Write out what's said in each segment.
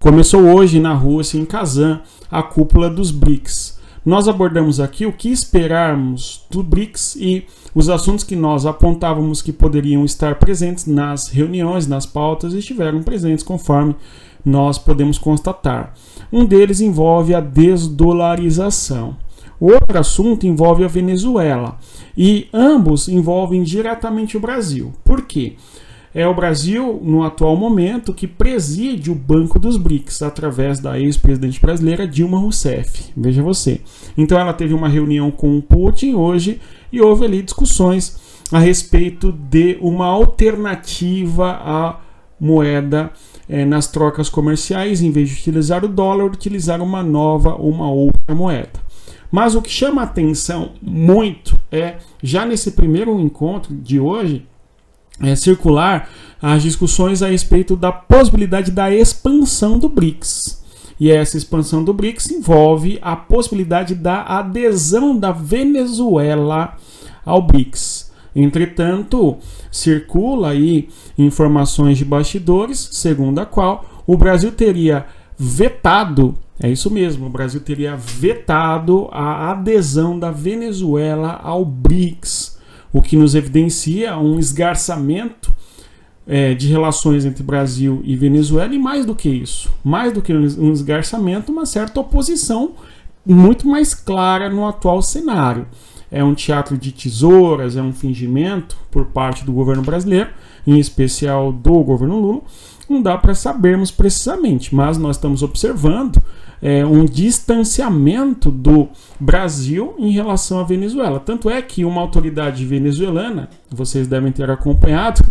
Começou hoje na Rússia, em Kazan, a cúpula dos BRICS. Nós abordamos aqui o que esperarmos do BRICS e os assuntos que nós apontávamos que poderiam estar presentes nas reuniões, nas pautas, e estiveram presentes conforme nós podemos constatar. Um deles envolve a desdolarização. O outro assunto envolve a Venezuela e ambos envolvem diretamente o Brasil. Por quê? É o Brasil, no atual momento, que preside o Banco dos BRICS através da ex-presidente brasileira Dilma Rousseff. Veja você. Então ela teve uma reunião com o Putin hoje e houve ali discussões a respeito de uma alternativa à moeda nas trocas comerciais, em vez de utilizar o dólar, utilizar uma outra moeda. Mas o que chama a atenção muito já nesse primeiro encontro de hoje, circular as discussões a respeito da possibilidade da expansão do BRICS. E essa expansão do BRICS envolve a possibilidade da adesão da Venezuela ao BRICS. Entretanto, circula aí informações de bastidores, segundo a qual o Brasil teria vetado, é isso mesmo, o Brasil teria vetado a adesão da Venezuela ao BRICS, o que nos evidencia um esgarçamento de relações entre Brasil e Venezuela, e mais do que isso, mais do que um esgarçamento, uma certa oposição muito mais clara no atual cenário. É um teatro de tesouras, é um fingimento por parte do governo brasileiro, em especial do governo Lula. Não dá para sabermos precisamente, mas nós estamos observando um distanciamento do Brasil em relação à Venezuela. Tanto é que uma autoridade venezuelana, vocês devem ter acompanhado,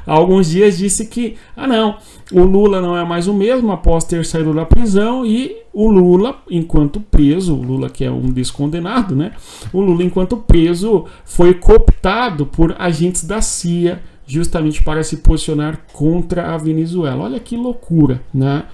há alguns dias disse que o Lula não é mais o mesmo após ter saído da prisão, e o Lula, enquanto preso, o Lula que é um descondenado, né? O Lula, enquanto preso, foi cooptado por agentes da CIA justamente para se posicionar contra a Venezuela. Olha que loucura, né?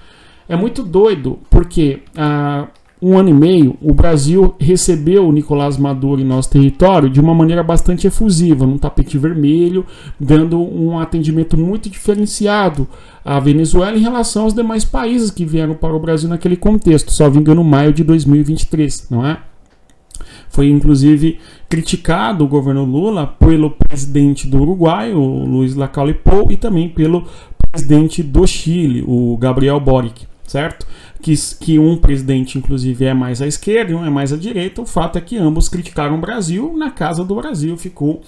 É muito doido, porque há 1 ano e meio o Brasil recebeu o Nicolás Maduro em nosso território de uma maneira bastante efusiva, num tapete vermelho, dando um atendimento muito diferenciado à Venezuela em relação aos demais países que vieram para o Brasil naquele contexto, salvo engano, maio de 2023, não é? Foi inclusive criticado o governo Lula pelo presidente do Uruguai, o Luiz Lacalle Pou, e também pelo presidente do Chile, o Gabriel Boric, certo? Que um presidente, inclusive, é mais à esquerda e um é mais à direita. O fato é que ambos criticaram o Brasil. Na casa do Brasil ficou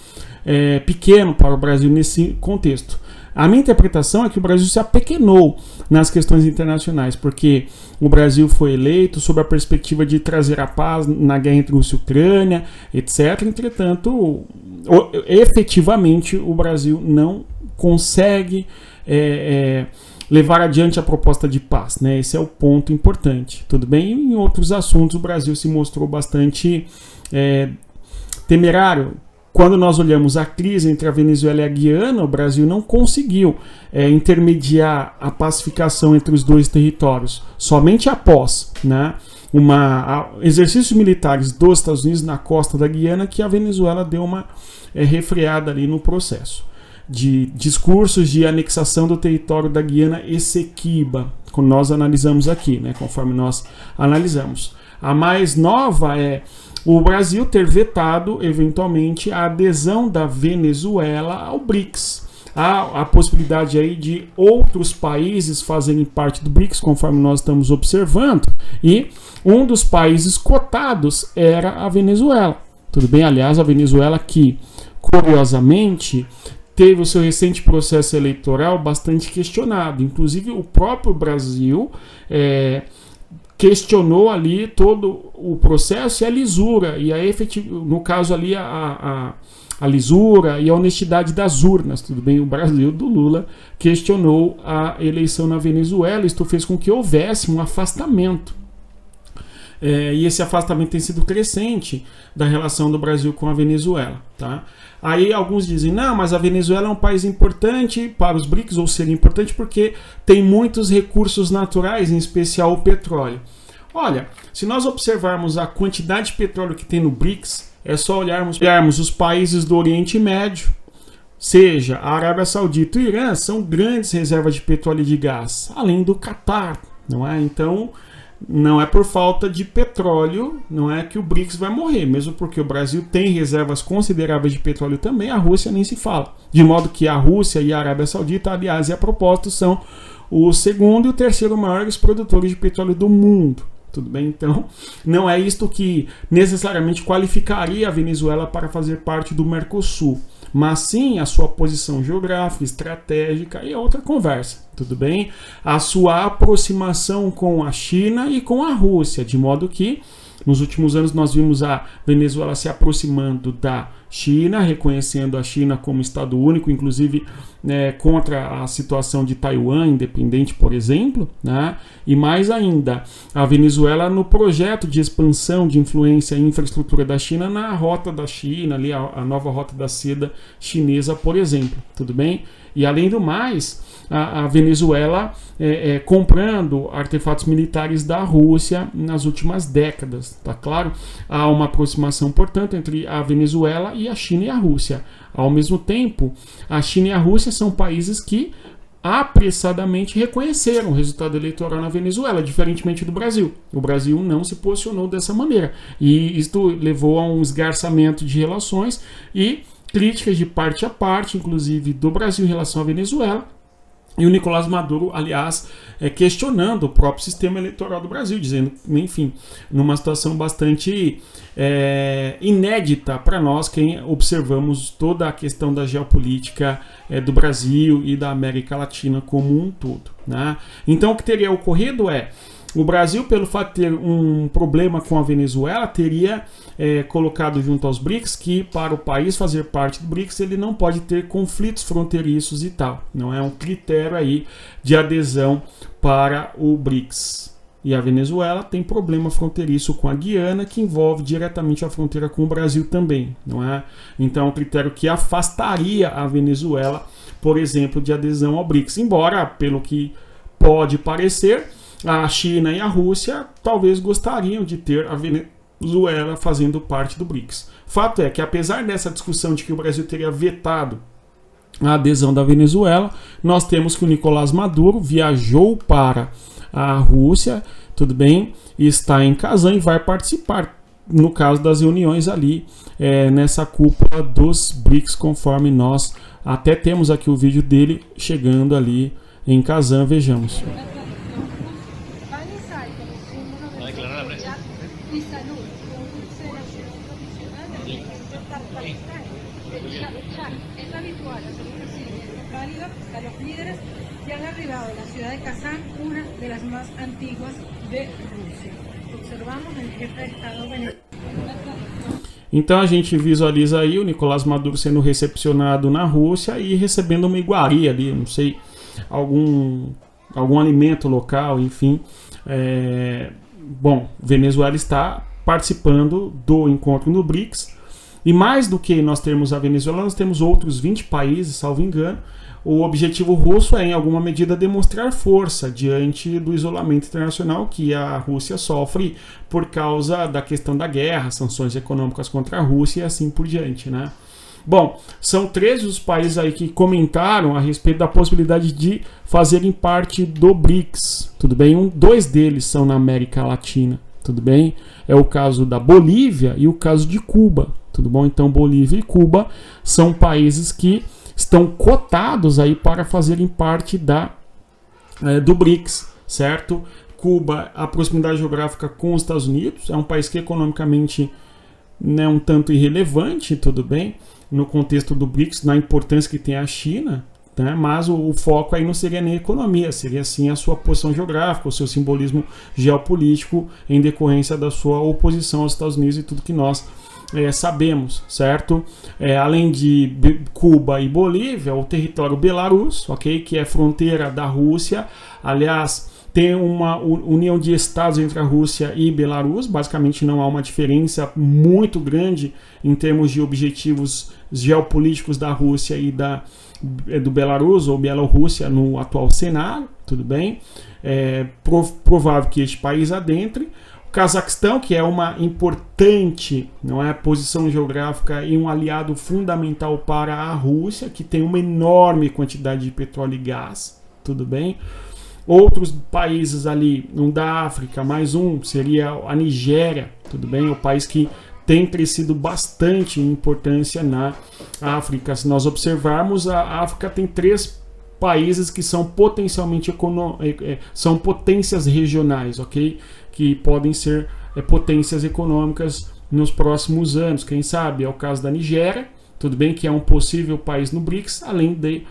pequeno para o Brasil nesse contexto. A minha interpretação é que o Brasil se apequenou nas questões internacionais, porque o Brasil foi eleito sob a perspectiva de trazer a paz na guerra entre Rússia e Ucrânia, etc. Entretanto, efetivamente, o Brasil não consegue levar adiante a proposta de paz, né? Esse é o ponto importante, tudo bem? E em outros assuntos o Brasil se mostrou bastante temerário. Quando nós olhamos a crise entre a Venezuela e a Guiana, o Brasil não conseguiu intermediar a pacificação entre os dois territórios. Somente após, né, exercícios militares dos Estados Unidos na costa da Guiana que a Venezuela deu uma refreada ali no processo de discursos de anexação do território da Guiana Essequiba, como nós analisamos aqui, né, conforme nós analisamos. A mais nova é o Brasil ter vetado, eventualmente, a adesão da Venezuela ao BRICS. Há a possibilidade aí de outros países fazerem parte do BRICS, conforme nós estamos observando, e um dos países cotados era a Venezuela. Tudo bem? Aliás, a Venezuela que, curiosamente, teve o seu recente processo eleitoral bastante questionado. Inclusive, o próprio Brasil questionou ali todo o processo e a lisura, e no caso ali a lisura e a honestidade das urnas. Tudo bem? O Brasil do Lula questionou a eleição na Venezuela. Isto fez com que houvesse um afastamento. E esse afastamento tem sido crescente da relação do Brasil com a Venezuela, tá? Aí alguns dizem, não, mas a Venezuela é um país importante para os BRICS, ou seria importante porque tem muitos recursos naturais, em especial o petróleo. Olha, se nós observarmos a quantidade de petróleo que tem no BRICS, é só olharmos os países do Oriente Médio, seja a Arábia Saudita e o Irã, são grandes reservas de petróleo e de gás, além do Catar, não é? Então, não é por falta de petróleo, não é que o BRICS vai morrer, mesmo porque o Brasil tem reservas consideráveis de petróleo também, a Rússia nem se fala. De modo que a Rússia e a Arábia Saudita, aliás, e a propósito, são o segundo e o terceiro maiores produtores de petróleo do mundo. Tudo bem? Então, não é isto que necessariamente qualificaria a Venezuela para fazer parte do Mercosul, mas sim a sua posição geográfica, estratégica e outra conversa, tudo bem? A sua aproximação com a China e com a Rússia, de modo que nos últimos anos nós vimos a Venezuela se aproximando da China, reconhecendo a China como Estado único, inclusive contra a situação de Taiwan independente, por exemplo, né? E mais ainda, a Venezuela no projeto de expansão de influência e infraestrutura da China na rota da China, ali a nova rota da seda chinesa, por exemplo, tudo bem? E além do mais, a Venezuela comprando artefatos militares da Rússia nas últimas décadas, tá claro? Há uma aproximação, portanto, entre a Venezuela e a China e a Rússia. Ao mesmo tempo, a China e a Rússia são países que apressadamente reconheceram o resultado eleitoral na Venezuela, diferentemente do Brasil. O Brasil não se posicionou dessa maneira. E isto levou a um esgarçamento de relações e críticas de parte a parte, inclusive do Brasil em relação à Venezuela. E o Nicolás Maduro, aliás, questionando o próprio sistema eleitoral do Brasil, dizendo, enfim, numa situação bastante inédita para nós, quem observamos toda a questão da geopolítica do Brasil e da América Latina como um todo, né? Então, o que teria ocorrido o Brasil, pelo fato de ter um problema com a Venezuela, teria colocado junto aos BRICS que para o país fazer parte do BRICS ele não pode ter conflitos fronteiriços e tal. Não é um critério aí de adesão para o BRICS. E a Venezuela tem problema fronteiriço com a Guiana, que envolve diretamente a fronteira com o Brasil também, não é? Então é um critério que afastaria a Venezuela, por exemplo, de adesão ao BRICS. Embora, pelo que pode parecer, a China e a Rússia talvez gostariam de ter a Venezuela fazendo parte do BRICS. Fato é que, apesar dessa discussão de que o Brasil teria vetado a adesão da Venezuela, nós temos que o Nicolás Maduro viajou para a Rússia, tudo bem, está em Kazan e vai participar, no caso das reuniões ali, nessa cúpula dos BRICS, conforme nós até temos aqui o vídeo dele chegando ali em Kazan, vejamos. A los líderes que han arribado a la ciudad de Kazán, una de las más antiguas de Rusia. Observamos el jefe de Estado venezolano. Então a gente visualiza aí o Nicolás Maduro sendo recepcionado na Rússia e recebendo uma iguaria ali, não sei, algum alimento local, enfim. Bom, Venezuela está participando do encontro no BRICS. E mais do que nós termos a Venezuela, nós temos outros 20 países, salvo engano. O objetivo russo em alguma medida, demonstrar força diante do isolamento internacional que a Rússia sofre por causa da questão da guerra, sanções econômicas contra a Rússia e assim por diante, né? Bom, são 13 os países aí que comentaram a respeito da possibilidade de fazerem parte do BRICS, tudo bem? 2 deles são na América Latina, tudo bem? É o caso da Bolívia e o caso de Cuba, tudo bom? Então, Bolívia e Cuba são países que estão cotados aí para fazerem parte do BRICS, certo? Cuba, a proximidade geográfica com os Estados Unidos, é um país que economicamente é um tanto irrelevante, tudo bem? No contexto do BRICS, na importância que tem a China, né? Mas o foco aí não seria nem a economia, seria sim a sua posição geográfica, o seu simbolismo geopolítico em decorrência da sua oposição aos Estados Unidos e tudo que nós sabemos, certo? Além de Cuba e Bolívia, o território Belarus, ok? Que é fronteira da Rússia, aliás, tem uma união de estados entre a Rússia e Belarus, basicamente não há uma diferença muito grande em termos de objetivos geopolíticos da Rússia e do Belarus ou Bielorrússia no atual cenário, tudo bem? É provável que este país adentre. O Cazaquistão, que é uma importante, não é, posição geográfica e um aliado fundamental para a Rússia, que tem uma enorme quantidade de petróleo e gás, tudo bem? Outros países ali, um da África, mais um seria a Nigéria, tudo bem? O país que tem crescido bastante em importância na África. Se nós observarmos, a África tem 3 países que são potencialmente são potências regionais, ok? Que podem ser potências econômicas nos próximos anos. Quem sabe é o caso da Nigéria, tudo bem, que é um possível país no BRICS, além de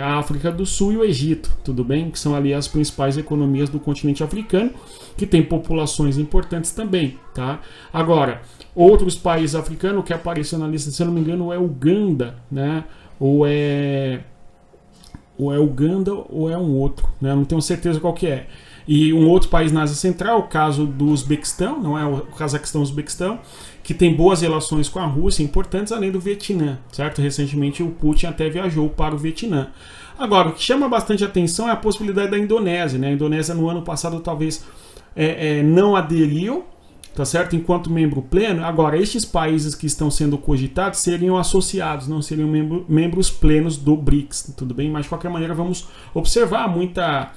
a África do Sul e o Egito, tudo bem, que são ali as principais economias do continente africano, que tem populações importantes também, tá? Agora, outros países africanos que apareceram na lista, se eu não me engano, é Uganda, né? Ou é Uganda ou é um outro, né? Não tenho certeza qual que é. E um outro país na Ásia Central, o caso do Uzbequistão, não é o Cazaquistão, o Uzbequistão, que tem boas relações com a Rússia, importantes, além do Vietnã, certo? Recentemente o Putin até viajou para o Vietnã. Agora, o que chama bastante atenção é a possibilidade da Indonésia, né? A Indonésia no ano passado talvez não aderiu, tá certo? Enquanto membro pleno. Agora, estes países que estão sendo cogitados seriam associados, não seriam membros plenos do BRICS, tudo bem? Mas de qualquer maneira vamos observar muita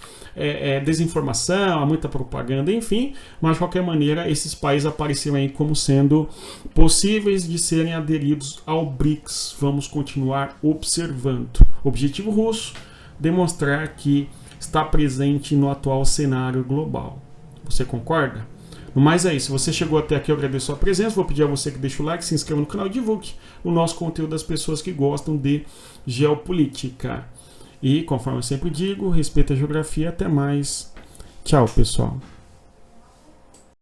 desinformação, muita propaganda, enfim, mas de qualquer maneira esses países apareceram aí como sendo possíveis de serem aderidos ao BRICS. Vamos continuar observando. Objetivo russo: demonstrar que está presente no atual cenário global. Você concorda? No mais é isso. Se você chegou até aqui, eu agradeço a sua presença. Vou pedir a você que deixe o like, se inscreva no canal e divulgue o nosso conteúdo das pessoas que gostam de geopolítica. E, conforme eu sempre digo, respeita a geografia. Até mais. Tchau, pessoal.